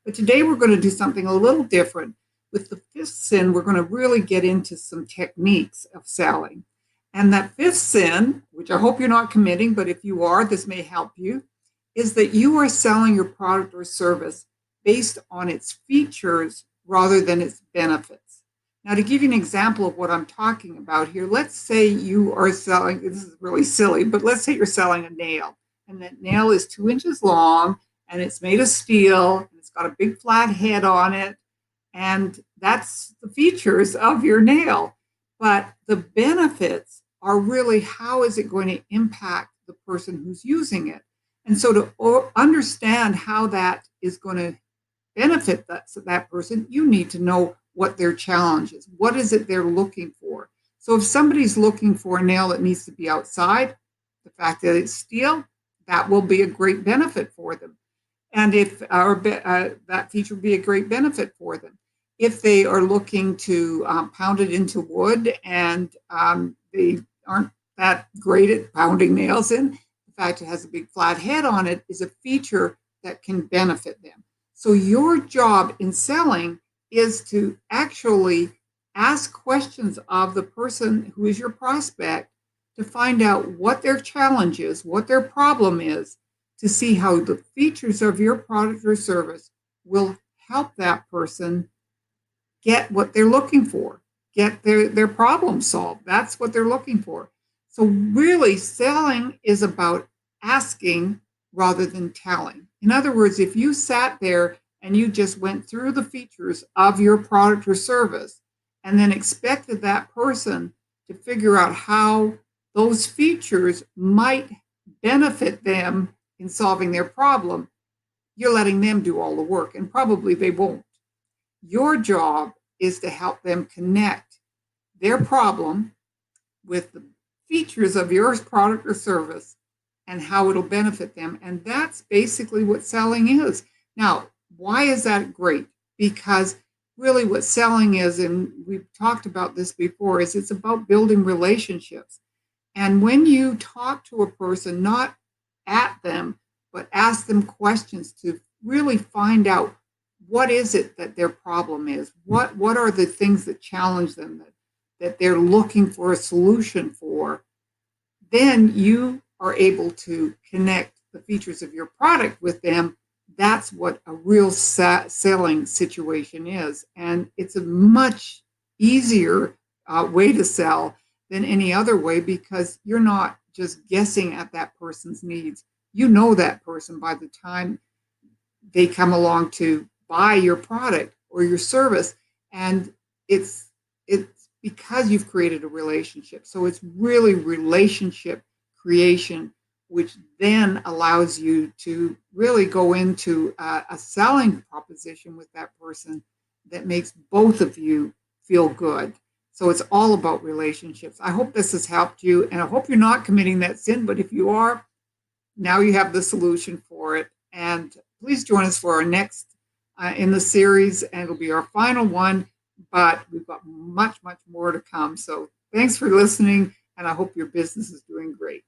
But today we're going to do something a little different. With the fifth sin, we're going to really get into some techniques of selling. And that fifth sin, which I hope you're not committing, but if you are, this may help you, is that you are selling your product or service based on its features rather than its benefits. Now, to give you an example of what I'm talking about here, let's say you are selling, this is really silly, but let's say you're selling a nail, and that nail is 2 inches long, and it's made of steel, and it's got a big flat head on it, and that's the features of your nail. But the benefits are really how is it going to impact the person who's using it? And so to understand how that is going to benefit that person, you need to know what their challenge is. What is it they're looking for? So if somebody's looking for a nail that needs to be outside, the fact that it's steel, that will be a great benefit for them. And if that feature would be a great benefit for them. If they are looking to pound it into wood and they aren't that great at pounding nails in, the fact it has a big flat head on it is a feature that can benefit them. So your job in selling is to actually ask questions of the person who is your prospect to find out what their challenge is, what their problem is, to see how the features of your product or service will help that person get what they're looking for, get their problem solved. That's what they're looking for. So really, selling is about asking rather than telling. In other words, if you sat there and you just went through the features of your product or service and then expected that person to figure out how those features might benefit them in solving their problem, you're letting them do all the work, and probably they won't. Your job is to help them connect their problem with the features of your product or service and how it'll benefit them. And that's basically what selling is. Now, why is that great? Because really what selling is, and we've talked about this before, is it's about building relationships. And when you talk to a person, not at them, but ask them questions to really find out what is it that their problem is, what are the things that challenge them, that they're looking for a solution for, then you are able to connect the features of your product with them. That's what a real selling situation is. And it's a much easier way to sell than any other way, because you're not just guessing at that person's needs. You know that person by the time they come along to buy your product or your service, and it's because you've created a relationship. So it's really relationship creation, which then allows you to really go into a selling proposition with that person that makes both of you feel good. So it's all about relationships. I hope this has helped you, and I hope you're not committing that sin, but if you are, now you have the solution for it. And please join us for our next in the series, and it'll be our final one, but we've got much, much more to come. So thanks for listening, and I hope your business is doing great.